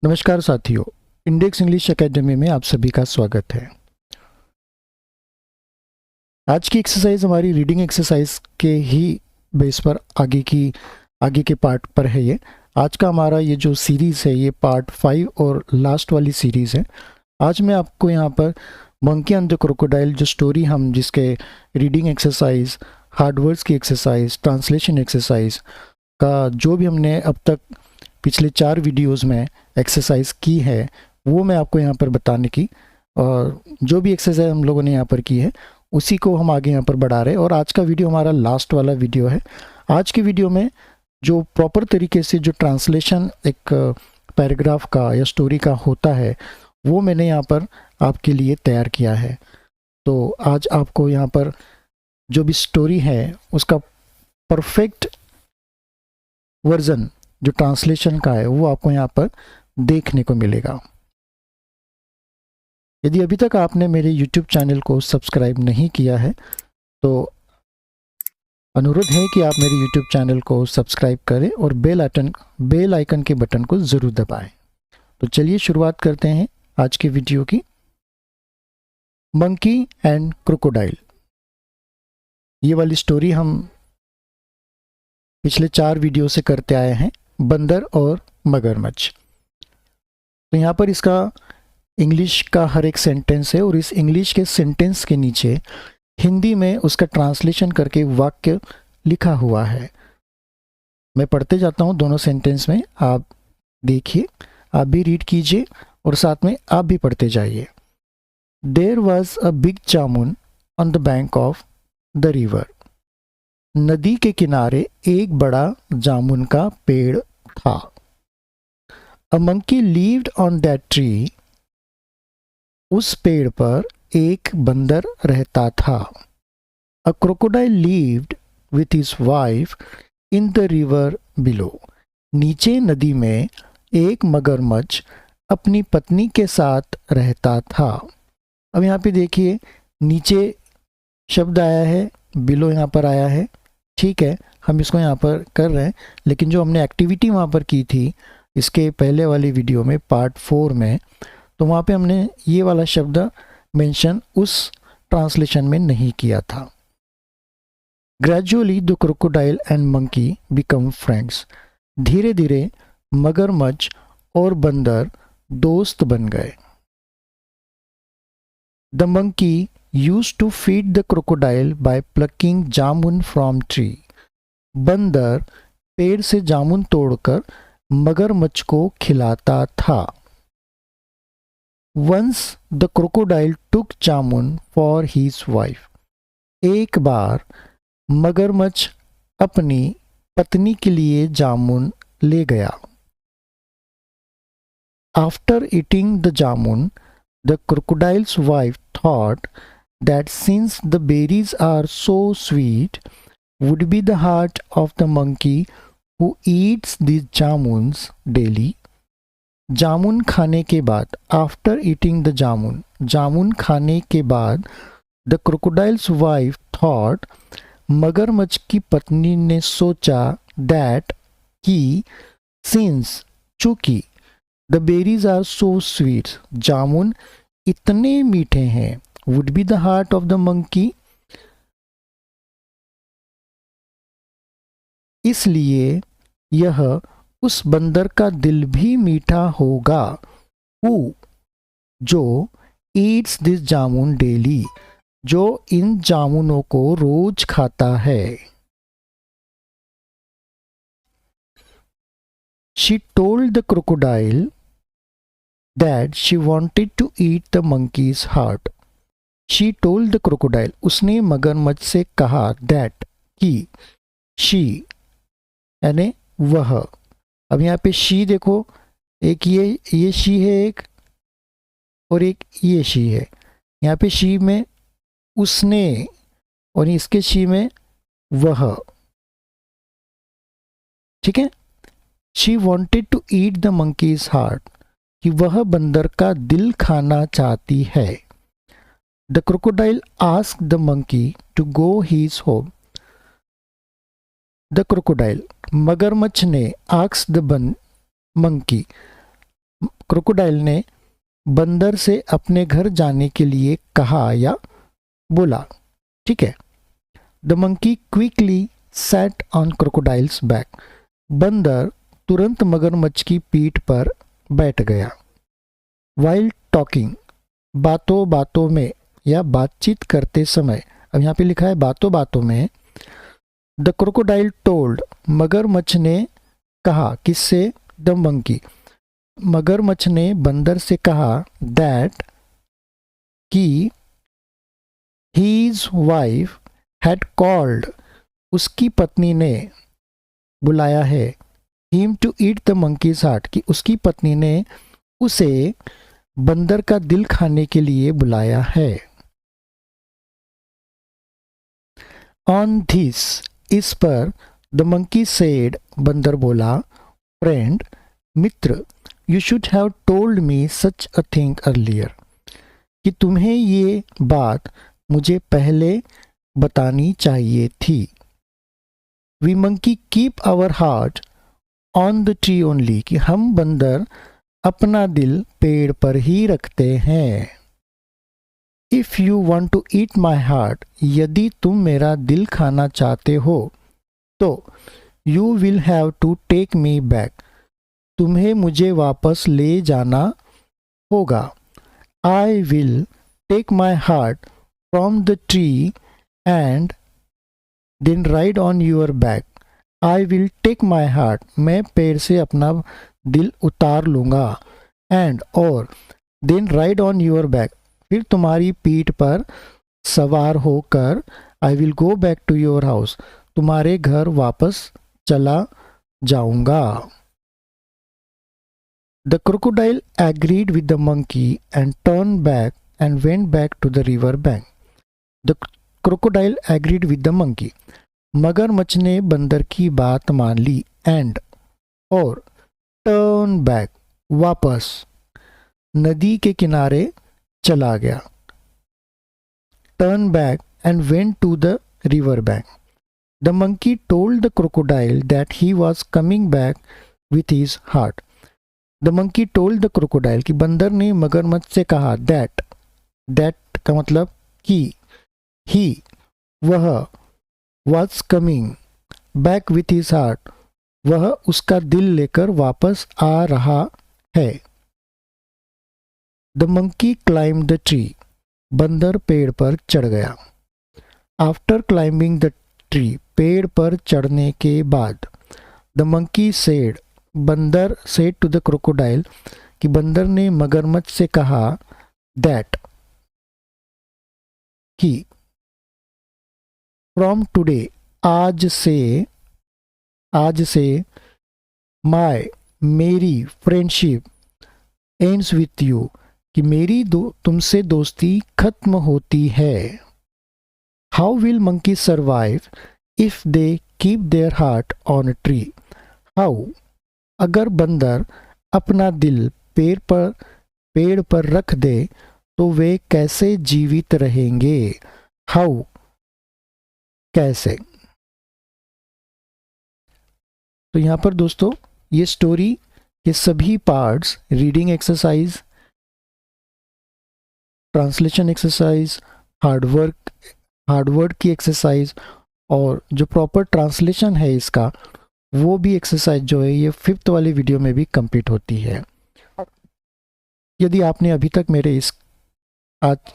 नमस्कार साथियों, index English academy में आप सभी का स्वागत है। आज की एक्सरसाइज हमारी रीडिंग एक्सरसाइज के ही बेस पर आगे के पार्ट पर है। ये आज का हमारा ये जो सीरीज़ है ये पार्ट 5 और लास्ट वाली सीरीज़ है। आज मैं आपको यहाँ पर मंकी एंड द क्रोकोडाइल जो स्टोरी हम जिसके रीडिंग एक्सरसाइज, हार्ड वर्ड्स की एक्सरसाइज, ट्रांसलेशन एक्सरसाइज का जो भी हमने अब तक पिछले 4 वीडियोस में एक्सरसाइज की है वो मैं आपको यहाँ पर बताने की, और जो भी एक्सरसाइज हम लोगों ने यहाँ पर की है उसी को हम आगे यहाँ पर बढ़ा रहे हैं। और आज का वीडियो हमारा लास्ट वाला वीडियो है। आज की वीडियो में जो प्रॉपर तरीके से जो ट्रांसलेशन एक पैराग्राफ का या स्टोरी का होता है वो मैंने यहाँ पर आपके लिए तैयार किया है। तो आज आपको यहाँ पर जो भी स्टोरी है उसका परफेक्ट वर्जन जो ट्रांसलेशन का है वो आपको यहाँ पर देखने को मिलेगा। यदि अभी तक आपने मेरे YouTube चैनल को सब्सक्राइब नहीं किया है तो अनुरोध है कि आप मेरे YouTube चैनल को सब्सक्राइब करें और बेल आइकन के बटन को ज़रूर दबाएं। तो चलिए शुरुआत करते हैं आज के वीडियो की। मंकी एंड क्रोकोडाइल, ये वाली स्टोरी हम पिछले 4 वीडियो से करते आए हैं, बंदर और मगरमच्छ। तो यहाँ पर इसका इंग्लिश का हर एक सेंटेंस है और इस इंग्लिश के सेंटेंस के नीचे हिंदी में उसका ट्रांसलेशन करके वाक्य लिखा हुआ है। मैं पढ़ते जाता हूँ दोनों सेंटेंस में, आप देखिए, आप भी रीड कीजिए और साथ में आप भी पढ़ते जाइए। There was a big jamun on the bank of the river. नदी के किनारे एक बड़ा जामुन का पेड़ था। A monkey lived on that tree। उस पेड़ पर एक बंदर रहता था। अ crocodile lived with his wife in the river below। नीचे नदी में एक मगरमच्छ अपनी पत्नी के साथ रहता था। अब यहाँ पे देखिए, नीचे शब्द आया है, बिलो यहाँ पर आया है, ठीक है, हम इसको यहाँ पर कर रहे हैं। लेकिन जो हमने एक्टिविटी वहाँ पर की थी इसके पहले वाली वीडियो में पार्ट 4 में, तो वहाँ पे हमने ये वाला शब्द मेंशन उस ट्रांसलेशन में नहीं किया था। Gradually the crocodile and monkey become friends. धीरे धीरे मगरमच्छ और बंदर दोस्त बन गए। The monkey used to feed the crocodile by plucking jamun from tree। बंदर पेड़ से जामुन तोड़कर मगरमच्छ को खिलाता था। Once the crocodile took jamun for his wife। एक बार मगरमच्छ अपनी पत्नी के लिए जामुन ले गया। After eating the jamun, the crocodile's wife thought that since the berries are so sweet, would be the heart of the monkey who eats these jamuns daily। जामुन खाने के बाद, आफ्टर ईटिंग द जामुन खाने के बाद, द क्रोकोडाइल्स वाइफ थॉट, मगरमच्छ की पत्नी ने सोचा, दैट कि, सिंस चूंकि, the berries are so sweet jamun इतने मीठे हैं, would be the heart of the monkey इसलिए यह उस बंदर का दिल भी मीठा होगा। who जो eats this जामुन डेली जो इन जामुनों को रोज खाता है। she told the crocodile that she wanted to eat the monkey's heart। She told the crocodile, उसने मगरमच्छ से कहा, that कि, she यानी वह। अब यहाँ पे she देखो, एक ये she है एक, और एक ये she है। यहाँ पे she में उसने और इसके she में वह, ठीक है। She wanted to eat the monkey's heart, कि वह बंदर का दिल खाना चाहती है। The crocodile asked the monkey to go his home। The crocodile मगरमच्छ ने asked the monkey क्रोकोडाइल ने बंदर से अपने घर जाने के लिए कहा या बोला। ठीक है। The monkey quickly sat on crocodiles back. बंदर तुरंत मगरमच्छ की पीठ पर बैठ गया। वाइल टॉकिंग, बातों बातों में या बातचीत करते समय, अब यहाँ पे लिखा है बातों बातों में। द क्रोकोडाइल टोल्ड, मगरमच्छ ने कहा, किससे? द मंकी, मगरमच्छ ने बंदर से कहा, दैट, कि हीज वाइफ हैड कॉल्ड, उसकी पत्नी ने बुलाया है, him to eat the monkey's heart, कि उसकी पत्नी ने उसे बंदर का दिल खाने के लिए बुलाया है। ऑन धिस, इस पर, द मंकी सेड, बंदर बोला, फ्रेंड, मित्र, you should have told me such a thing earlier, कि तुम्हें ये बात मुझे पहले बतानी चाहिए थी। We monkey keep our heart on the tree only, कि हम बंदर अपना दिल पेड़ पर ही रखते हैं। If you want to eat my heart, यदि तुम मेरा दिल खाना चाहते हो तो you will have to take me back, तुम्हें मुझे वापस ले जाना होगा। I will take my heart from the tree and then ride on your back. I will take my heart, मैं पेड़ से अपना दिल उतार लूँगा, एंड, और, then ride on your back, फिर तुम्हारी पीठ पर सवार होकर, I will go back to your house, तुम्हारे घर वापस चला जाऊंगा। The crocodile agreed with the monkey and turn back and went back to the river bank. The crocodile agreed with the monkey, मगरमच्छ ने बंदर की बात मान ली, एंड, और, टर्न बैक, वापस नदी के किनारे चला गया। Turn back and went to the river bank. The monkey told the crocodile that he was coming back with his heart. The monkey told the crocodile, कि बंदर ने मगरमच्छ से कहा, दैट, दैट का मतलब कि, ही, वह, was coming back with his heart, वह उसका दिल लेकर वापस आ रहा है। The monkey climb the tree, बंदर पेड़ पर चढ़ गया। आफ्टर क्लाइंबिंग द ट्री, पेड़ पर चढ़ने के बाद, द मंकी सेड, बंदर सेड टू द क्रोकोडाइल, कि बंदर ने मगरमच्छ से कहा, दैट, कि, फ्रॉम टुडे, आज से, माय, मेरी, फ्रेंडशिप, एंड्स विथ यू, कि मेरी तुमसे दोस्ती खत्म होती है। How will monkey survive if they keep their heart on a tree. How, अगर बंदर अपना दिल पेड़ पर रख दे तो वे कैसे जीवित रहेंगे। हाउ, कैसे। तो यहाँ पर दोस्तों ये स्टोरी के सभी parts, reading exercise, translation exercise, hard work की एक्सरसाइज, और जो प्रॉपर ट्रांसलेशन है इसका, वो भी एक्सरसाइज जो है ये 5th वाले वीडियो में भी कंप्लीट होती है। यदि आपने अभी तक मेरे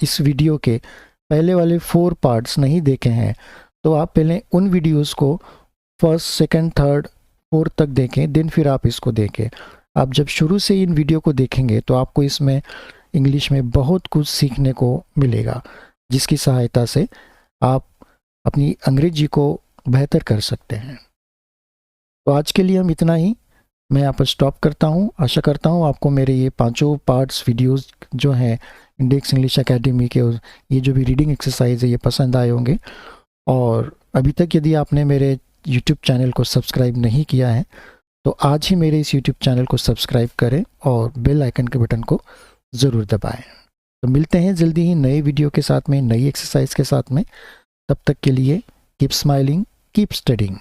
इस वीडियो के पहले वाले 4 पार्ट्स नहीं देखे हैं तो आप पहले उन वीडियोस को 1st, 2nd, 3rd, 4th तक देखें, देन फिर आप इसको देखें। आप जब शुरू से इन वीडियो को देखेंगे तो आपको इसमें इंग्लिश में बहुत कुछ सीखने को मिलेगा, जिसकी सहायता से आप अपनी अंग्रेजी को बेहतर कर सकते हैं। तो आज के लिए हम इतना ही, मैं यहाँ पर स्टॉप करता हूँ। आशा करता हूँ आपको मेरे ये 5 पार्ट्स वीडियोस जो हैं इंडेक्स इंग्लिश एकेडमी के, ये जो भी रीडिंग एक्सरसाइज है ये पसंद आए होंगे। और अभी तक यदि आपने मेरे यूट्यूब चैनल को सब्सक्राइब नहीं किया है तो आज ही मेरे इस यूट्यूब चैनल को सब्सक्राइब करें और बेल आइकन के बटन को ज़रूर दबाएं। तो मिलते हैं जल्दी ही नए वीडियो के साथ में, नई एक्सरसाइज के साथ में। तब तक के लिए कीप स्माइलिंग, कीप स्टडिंग।